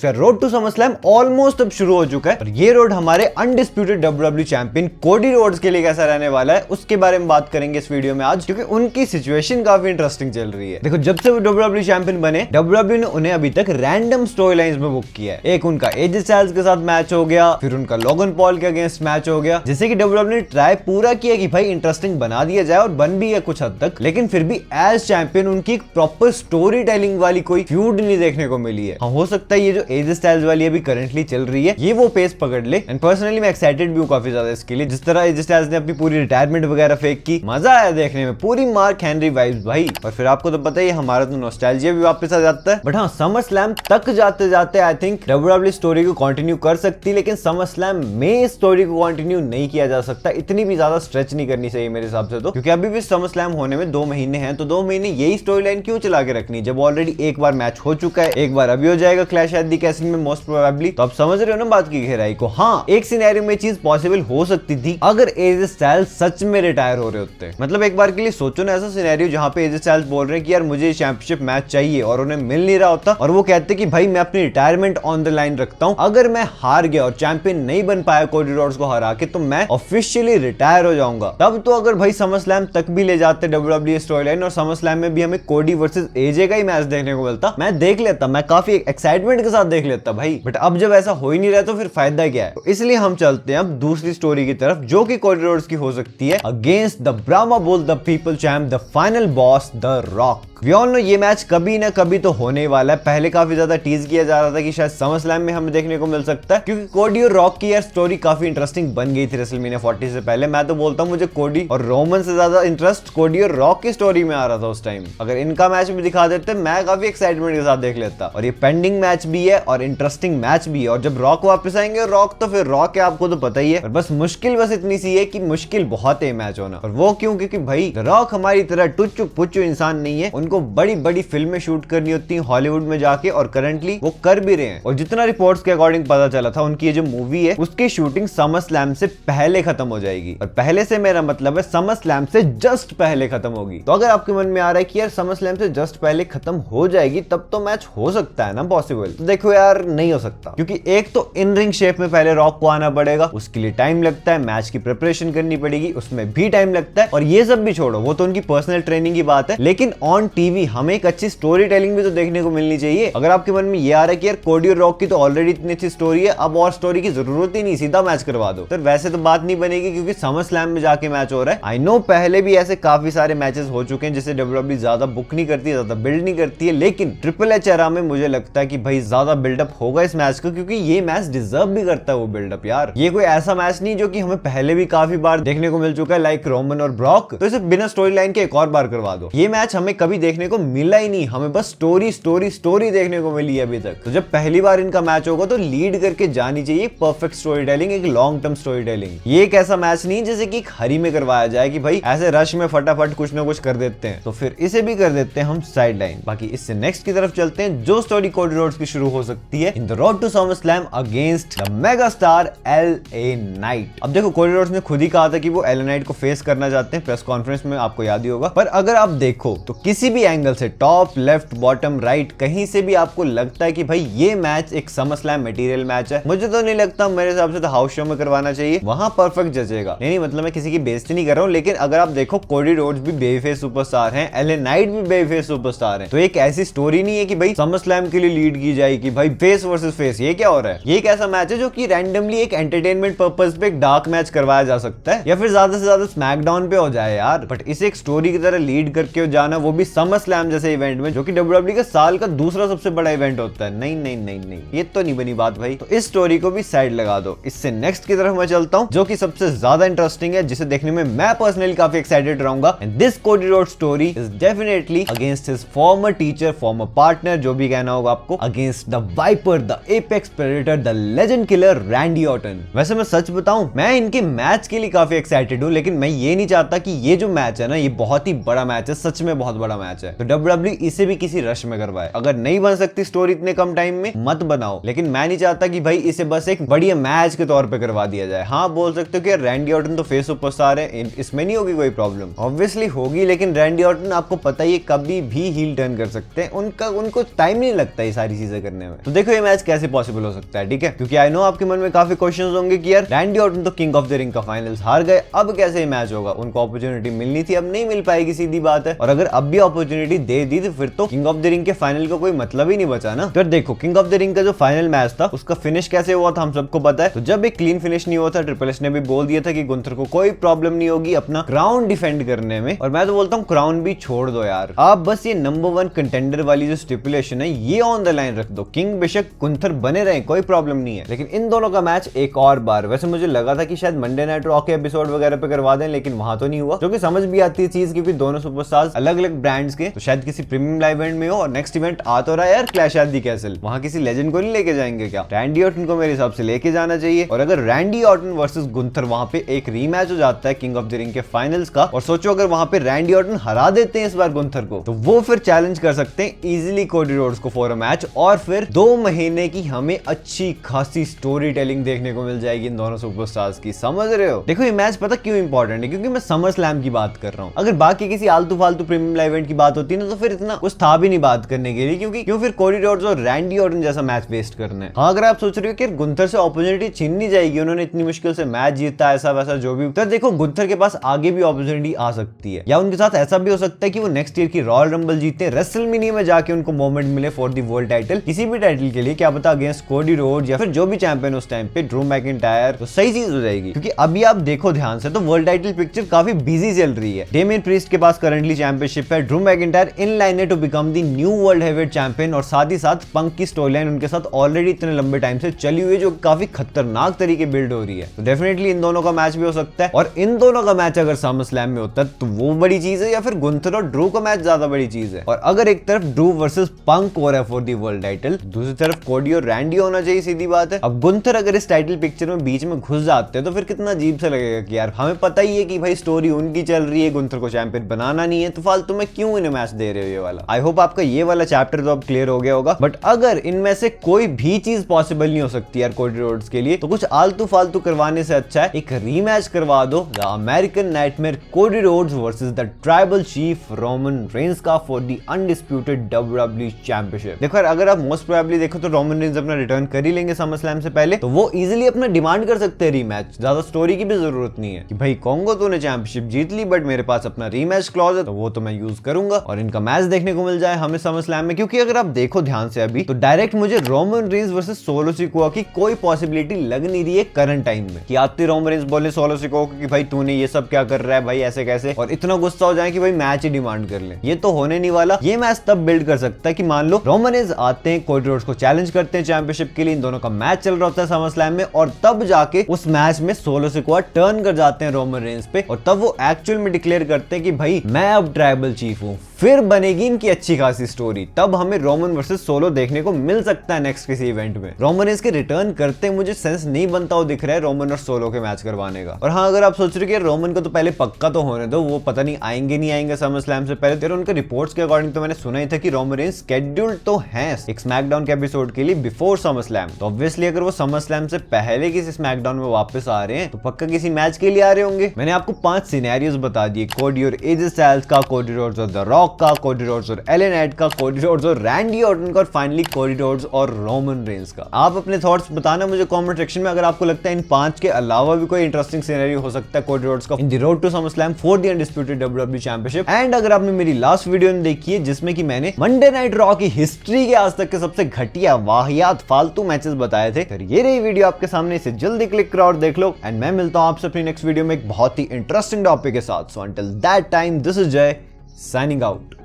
Road to SummerSlam almost अब शुरू हो चुका है और ये रोड हमारे undisputed W W champion Cody Rhodes के लिए कैसा रहने वाला है उसके बारे में बात करेंगे इस वीडियो में आज, क्योंकि उनकी सिचुएशन काफी इंटरेस्टिंग चल रही है। देखो, जब से वो डब्ल्यूडब्ल्यू चैंपियन बने, डब्ल्यूडब्ल्यू ने उन्हें अभी तक रैंडम स्टोरी लाइंस में बुक किया है। एक उनका एजे स्टाइल्स के साथ मैच हो गया, फिर उनका लोगन पॉल के अगेंस्ट मैच हो गया, जिससे कि डब्ल्यूडब्ल्यू ने ट्राई पूरा किया कि भाई इंटरेस्टिंग बना दिया जाए और बन भी है कुछ हद तक, लेकिन फिर भी एज चैंपियन उनकी एक प्रॉपर स्टोरी टेलिंग वाली कोई फ्यूड नहीं देखने को मिली है। हाँ, हो सकता है ये जो एजे स्टाइल्स वाली अभी करंटली चल रही है ये वो पेस पकड़ ले, एंड पर्सनली मैं एक्साइटेड भी हूँ काफी ज्यादा इसके लिए। जिस तरह एजे स्टाइल्स ने अपनी पूरी रिटायरमेंट वगैरह फेक की, मजा आया देखने में, पूरी मार्क हेनरी वाइब्स भाई। और फिर आपको तो पता ही है हमारा तो नॉस्टैल्जिया भी वापस आ जाता है। बट हाँ, समर स्लैम तक जाते जाते आई थिंक डब्ल्यूडब्ल्यू स्टोरी को कंटिन्यू कर सकती, लेकिन समर स्लैम में स्टोरी को कंटिन्यू नहीं किया जा सकता। इतनी भी ज्यादा स्ट्रेच नहीं करनी चाहिए मेरे हिसाब से तो, क्योंकि अभी भी समर स्लैम होने में 2 महीने हैं, तो 2 महीने यही स्टोरी लाइन क्यों चला के रखनी जब ऑलरेडी एक बार मैच हो चुका है, एक बार अभी हो जाएगा क्लैश एट द कैसल में मोस्ट प्रोबेबली। तो आप समझ रहे हो ना बात की गहराई को। हाँ, एक सिनेरियो में चीज पॉसिबल हो सकती थी अगर एजे स्टाइल्स सच में रिटायर हो रहे होते। मतलब एक बार के लिए सोचो ना ऐसा सिनेरियो जहां पे एजे स्टाइल्स बोल रहे हैं कि यार मुझे चैंपियनशिप मैच चाहिए और उन्हें मिल नहीं रहा होता, और वो कहते कि भाई मैं अपनी रिटायरमेंट ऑन द लाइन रखता हूं, अगर मैं हार गया और चैंपियन नहीं बन पाया कोडी रोड्स को हरा के तो मैं ऑफिशियली रिटायर हो जाऊंगा। तब तो अगर भाई समर स्लैम तक भी ले जाते डब्ल्यूडब्ल्यू स्टोरी लाइन और समर स्लैम में भी हमें कोडी वर्सेस एजे का ही मैच देखने को मिलता, मैं देख लेता, मैं काफी एक्साइटमेंट के साथ देख लेता भाई। बट अब जब ऐसा हो ही नहीं रहा तो फिर फायदा क्या है। तो इसलिए हम चलते हैं अब दूसरी स्टोरी की तरफ, जो कि कोडी रोड्स की हो सकती है against the Brahma bull, the people champ, the final boss, the rock. We all know ये मैच कभी ना कभी तो होने वाला है। पहले काफी ज्यादा टीज किया जा रहा था कि शायद समर स्लैम में हमें देखने को मिल सकता है, क्योंकि कोडी और रॉक की यार स्टोरी काफी इंटरेस्टिंग बन गई थी रेसलमेनिया 40 से पहले। मैं तो बोलता हूँ मुझे कोडी और रोमन से ज्यादा इंटरेस्ट कोडी और रॉक की स्टोरी में आ रहा था उस टाइम। अगर इनका मैच भी दिखा देते मैं काफी एक्साइटमेंट के साथ देख लेता। और ये पेंडिंग मैच भी है और इंटरेस्टिंग मैच भी है, और जब रॉक वापस आएंगे रॉक तो फिर रॉक है, आपको तो पता ही है। बस मुश्किल बस इतनी सी है कि मुश्किल बहुत है मैच होना। और वो क्यों? क्योंकि भाई रॉक हमारी तरह टुच्चू पुच्चू इंसान नहीं है, उनको बड़ी बड़ी फिल्में शूट करनी होती है हॉलीवुड में जाके, और करंटली वो कर भी रहे हैं। और जितना रिपोर्ट्स के अकॉर्डिंग पता चला था, उनकी ये जो मूवी है उसकी शूटिंग समर स्लैम से पहले खत्म हो जाएगी। और पहले से मेरा मतलब है समर स्लैम से जस्ट पहले खत्म होगी। तो अगर आपके मन में आ रहा है कि यार समर स्लैम से जस्ट पहले खत्म हो जाएगी तब तो मैच हो सकता है ना पॉसिबल, तो देखो यार नहीं हो सकता, क्योंकि एक तो इन रिंग शेप में पहले रॉक को आना पड़ेगा, उसके लिए टाइम लगता है, मैच की प्रिपरेशन करनी पड़ेगी, उसमें भी टाइम लगता है। और ये सब भी छोड़ो, वो तो उनकी पर्सनल ट्रेनिंग की बात है, लेकिन ऑन टीवी हमें एक अच्छी स्टोरी टेलिंग भी तो देखने को मिलनी चाहिए। अगर आपके मन में ये आ रहा है कि यार कोडी और रॉक की तो ऑलरेडी इतनी अच्छी स्टोरी है, अब और स्टोरी की जरूरत ही नहीं, सीधा मैच करवा दो, तो वैसे तो बात नहीं बनेगी, क्योंकि समर स्लैम में जाके मैच हो रहा है। आई नो पहले भी ऐसे काफी सारे मैचेस हो चुके हैं जिसे डब्ल्यूडब्ल्यू ज्यादा बुक नहीं करती, ज्यादा बिल्ड नहीं करती है, लेकिन ट्रिपल एच एरा में मुझे लगता है कि भाई ज्यादा बिल्डअप होगा इस मैच को, क्योंकि ये मैच डिजर्व भी करता है वो बिल्डअप यार। ये कोई ऐसा मैच नहीं जो कि हमें पहले भी काफी बार देखने को मिल चुका है, लाइक रोमन और ब्रॉक, तो इसे बिना स्टोरी लाइन के एक और बार करवा दो। ये मैच हमें कभी देखने को मिला ही नहीं, हमें बस स्टोरी स्टोरी स्टोरी देखने को मिली है अभी तक। तो जब पहली बार इनका मैच होगा तो लीड करके जानी चाहिए परफेक्ट स्टोरी टेलिंग, एक लॉन्ग टर्म स्टोरी टेलिंग। ये एक ऐसा मैच नहीं जैसे कि एक हरी में करवाया जाए कि भाई ऐसे रश में फटाफट कुछ ना कुछ कर देते हैं, तो फिर इसे भी कर देते हैं हम साइड लाइन। बाकी इससे नेक्स्ट की तरफ चलते हैं, जो स्टोरी कोडी रोड्स की शुरू हो सकती है in the road to SummerSlam against the mega star LA Knight. अब देखो कोडी रोड्स ने खुद ही कहा था कि वो एलए नाइट को फेस करना चाहते हैं प्रेस कॉन्फ्रेंस में, आपको याद ही होगा। पर अगर आप देखो तो किसी भी एंगल से, टॉप, लेफ्ट, बॉटम, राइट, कहीं से भी आपको लगता है कि भाई ये मैच एक समर स्लैम मटेरियल मैच है, मुझे तो नहीं लगता। मेरे हिसाब से तो हाउस शो में करवाना चाहिए, वहां परफेक्ट जचेगा। नहीं मतलब मैं किसी की बेइज्जती नहीं कर रहा हूं, लेकिन अगर आप देखो कोडी रोड्स भी बेफेस सुपरस्टार हैं, एलए नाइट भी बेफेस सुपरस्टार हैं, तो एक ऐसी स्टोरी नहीं है कि भाई समर स्लैम के लिए लीड की जाए कि भाई फेस वर्सेस फेस। ये क्या हो रहा है? ये एक ऐसा मैच है जो कि रैंडमली एक एंटरटेनमेंट पर्पस पे एक डार्क मैच करवाया जा सकता है, या फिर ज्यादा से ज्यादा स्मैकडाउन पे हो जाए यार। बट इसे एक स्टोरी की तरह लीड करके जाना, वो भी समर स्लैम जैसे इवेंट में, जो कि डब्ल्यूडब्ल्यू का साल का दूसरा सबसे बड़ा इवेंट होता है। नहीं नहीं नहीं नहीं, ये तो नहीं बनी बात भाई। तो इस स्टोरी को भी साइड लगा दो। इससे नेक्स्ट की तरफ मैं चलता हूं, जो कि सबसे ज्यादा इंटरेस्टिंग है, जिसे देखने में मैं पर्सनली काफी एक्साइटेड रहूंगा। And this Cody road story is definitely against his former teacher, former partner, जो भी कहना होगा आपको, against the viper, the apex predator, the legend killer Randy Orton. वैसे मैं सच बताऊं, मैं इनके मैच के लिए काफी एक्साइटेड हूं, लेकिन मैं ये नहीं चाहता कि ये जो मैच है ना, ये बहुत ही बड़ा मैच है, सच में बहुत बड़ा मैच है। तो डब्ल्यूडब्ल्यू इसे भी किसी रश में करवाए। अगर नहीं बन सकती स्टोरी इतने कम टाइम में, मत बनाओ, लेकिन मैं नहीं चाहता कि भाई इसे बस एक बढ़िया मैच के तौर पे करवा दिया जाए। हाँ, बोल सकते हो कि रैंडी ऑर्टन तो फेस सुपरस्टार है, इसमें नहीं होगी कोई प्रॉब्लम, ऑब्वियसली होगी, लेकिन रैंडी ऑर्टन आपको पता ही कभी भी हील टर्न कर सकते हैं, उनको टाइम नहीं लगता ये सारी चीजें करने में। में। तो देखो ये मैच कैसे पॉसिबल हो सकता है, ठीक है, क्योंकि आई नो आपके मन में काफी क्वेश्चंस होंगे कि यार रैंडी ऑर्टन तो किंग ऑफ द रिंग का फाइनल्स हार गए, अब कैसे ये मैच होगा, उनको अपॉर्चुनिटी मिलनी थी, अब नहीं मिल पाएगी, सीधी बात है। और अगर अब भी अपॉर्चुनिटी दे दी तो फिर तो किंग ऑफ द रिंग के फाइनल का कोई मतलब ही नहीं बचा ना। फिर देखो किंग ऑफ द रिंग का जो फाइनल मैच था उसका फिनिश कैसे हुआ था हम सबको पता है। तो जब एक क्लीन फिनिश नहीं हुआ था, ट्रिपल एच ने भी बोल दिया था कि गुंथर को कोई प्रॉब्लम नहीं होगी अपना क्राउन डिफेंड करने में। और मैं तो बोलता हूँ क्राउन भी छोड़ दो यार, आप बस ये नंबर 1 कंटेंडर वाली जो स्टिपुलेशन है ये ऑन द लाइन रख दो, किंग बेशक गुंथर बने रहे कोई प्रॉब्लम नहीं है। लेकिन इन दोनों का मैच एक और बार, वैसे मुझे लगा था कि शायद मंडे नाइट रॉ के एपिसोड वगैरह पे करवा दें, लेकिन वहां तो नहीं हुआ, जो कि समझ भी आती है चीज, क्योंकि दोनों सुपरस्टार्स अलग अलग ब्रांड्स के, तो शायद किसी प्रीमियम लाइव इवेंट में हो। और नेक्स्ट इवेंट आ तो रहा है यार क्लैश एट द कैसल, वहां किसी लेजेंड को नहीं लेके जाएंगे क्या? रैंडी ऑर्टन को मेरे हिसाब से लेके जाना चाहिए। और अगर रैंडी ऑर्टन वर्सेस गुंथर वहां पे एक रीमैच हो जाता है किंग ऑफ द रिंग के फाइनल्स का, और सोचो अगर वहां पे रैंडी ऑर्टन हरा देते हैं इस बार गुंथर को, तो वो फिर चैलेंज कर सकते हैं इजीली कोडी रोड्स को फॉर अ मैच, और फिर 2 महीने की हमें अच्छी खासी स्टोरी टेलिंग देखने को मिल जाएगी इन दोनों सुपरस्टार्स की, समझ रहे हो? देखो ये मैच पता क्यों इंपॉर्टेंट है, क्योंकि मैं समर स्लैम की बात कर रहा हूं। अगर बाकी किसी आलतू फालतू प्रीमियम लाइव इवेंट की बात होती ना, तो फिर इतना कुछ था भी नहीं बात करने के लिए, क्योंकि क्यों फिर कोडी रोड्स और रैंडी ऑर्टन जैसा मैच वेस्ट करना है। हाँ, अगर आप सोच रहे हो कि गुंथर से अपॉर्चुनिटी छीन नहीं जाएगी, उन्होंने इतनी मुश्किल से मैच जीता, ऐसा वैसा जो भी, तो देखो गुंथर के पास आगे भी अपॉर्चुनिटी आ सकती है, या उनके साथ ऐसा भी हो सकता है कि वो नेक्स्ट ईयर की रॉयल रंबल जीते, रेसलमेनिया में जाके उनको मोमेंट मिले फॉर द वर्ल्ड टाइटल, किसी भी टाइटल के लिए, क्या पता अगेंस्ट कोडी रोड्स या फिर जो भी चैंपियन उस टाइम पे, ड्रू मैकिंटायर, तो सही चीज हो जाएगी। क्योंकि अभी आप देखो ध्यान से तो वर्ल्ड टाइटल पिक्चर काफी बिजी चल रही है। डेमियन प्रीस्ट के पास करंटली चैंपियनशिप है, ड्रू मैकिंटायर इन लाइन है to become the new world heavyweight champion, और साथ ही साथ पंक की स्टोरी लाइन उनके साथ ऑलरेडी इतने लंबे टाइम से चली हुई है, जो काफी खतरनाक तरीके बिल्ड हो रही है। तो डेफिनेटली इन दोनों का मैच भी हो सकता है, और इन दोनों का मैच अगर समर स्लैम में होता है तो वो बड़ी चीज है, या फिर गुंथर और ड्रू का मैच ज्यादा बड़ी चीज है। और अगर एक तरफ ड्रू वर्सेस पंक हो रहा है फॉर दी वर्ल्ड टाइटल, दूसरी तरफ कोडी और रैंडी होना चाहिए, सीधी बात है। अब गुंथर अगर इस टाइटल पिक्चर में बीच में घुस जाते हैं तो फिर कितना अजीब सा लगेगा कि यार हमें पता ही है कि भाई स्टोरी उनकी चल रही है, गुंथर को चैंपियन बनाना नहीं है, तो फालतू में क्यों इन्हें मैच दे रहे हो ये वाला। आई होप आपका ये वाला चैप्टर तो अब क्लियर हो गया होगा। बट अगर इनमें से कोई भी चीज पॉसिबल नहीं हो सकती यार कोडी रोड्स के लिए, तो कुछ आलतू फालतू करवाने से अच्छा है एक रीमैच करवा दो, the American nightmare Cody Rhodes versus the tribal chief Roman Reigns का for the undisputed WWE championship. देखो अगर आप मोस्ट प्रोबेबली देखो तो रोमन रेंस अपना रिटर्न कर ही लेंगे समर स्लैम से पहले, तो वो इजीली अपना डिमांड कर सकते हैं रीमैच, ज्यादा स्टोरी की भी जरूरत नहीं है कि भाई कोंगो तूने चैंपियनशिप जीत ली बट मेरे पास अपना रीमैच क्लॉज है, तो वो तो मैं यूज करूंगा और इनका मैच देखने को मिल जाए हमें समर स्लैम में। क्योंकि अगर आप देखो ध्यान से अभी तो डायरेक्ट मुझे Roman Reigns versus solo Sikoa की कोई पॉसिबिलिटी लग नहीं रही है करंट टाइम में, कि आते रोमन रेंस बोले सोलो सिकोआ को कि भाई तूने ये सब क्या कर रहा है भाई, ऐसे कैसे, और इतना गुस्सा हो जाए कि भाई मैच ही डिमांड कर ले। ये तो होने नहीं वाला। ये मैच तब बिल्ड कर सकता है कि मान लो रोमन रेंस आते हैं, कोडी रोड्स को चैलेंज करते हैं चैंपियनशिप के लिए, इन दोनों का मैच चल रहा होता है समर स्लैम में, और तब जाके उस मैच में सोलो सिकोआ टर्न कर जाते हैं रोमन रेंस पे, और तब वो एक्चुअल में डिक्लेयर करते हैं कि भाई मैं अब ट्राइबल चीफ हूँ। फिर बनेगी इनकी अच्छी खासी स्टोरी, तब हमें रोमन वर्सेस सोलो देखने को मिल सकता है नेक्स्ट किसी इवेंट में। रोमन रेंस के रिटर्न करते मुझे सेंस नहीं बनता हो दिख रहा है रोमन और सोलो के मैच करवाने का। और हाँ, अगर आप सोच रहे हो कि रोमन को तो पहले पक्का तो होने दो, वो पता नहीं आएंगे नहीं आएंगे समर स्लैम से पहले, तेरे उनके रिपोर्ट्स के अकॉर्डिंग तो मैंने सुना ही था कि रोमन रेंस स्केड्यूल्ड तो है एक स्मैकडाउन के एपिसोड के लिए बिफोर समर स्लैम, तो ऑब्वियसली अगर वो समर स्लैम से पहले किसी स्मैकडाउन में वापस आ रहे हैं तो पक्का किसी मैच के लिए आ रहे होंगे। मैंने आपको 5 सिनेरियोस बता दिए, कोडी और एजे स्टाइल्स का, कोडी रोड्स और द रॉक का, कोडी रोड्स और एले नाइट का, कोडी रोड्स और रैंडी ऑर्टन का, और फाइनली कोडी रोड्स और रोमन रेंस का। आप अपने थॉट्स बताना मुझे कमेंट सेक्शन में, अगर आपको लगता है इन 5 के अलावा भी कोई इंटरेस्टिंग सिनेरियो हो सकता है कोडी रोड्स का in the road to SummerSlam for the undisputed WWE championship. And अगर आपने मेरी लास्ट वीडियो में देखी है जिसमें कि मैंने मंडे नाइट रॉ की हिस्ट्री के आज तक के सबसे घटिया वाहियात फालतू मैचेस बताए थे, तो ये रही वीडियो आपके सामने, इसे जल्दी क्लिक करो और देख लो। एंड मैं मिलता हूं आपसे अपनी नेक्स्ट वीडियो में एक बहुत ही इंटरेस्टिंग टॉपिक के साथ। So until that time, this is जय साइनिंग आउट।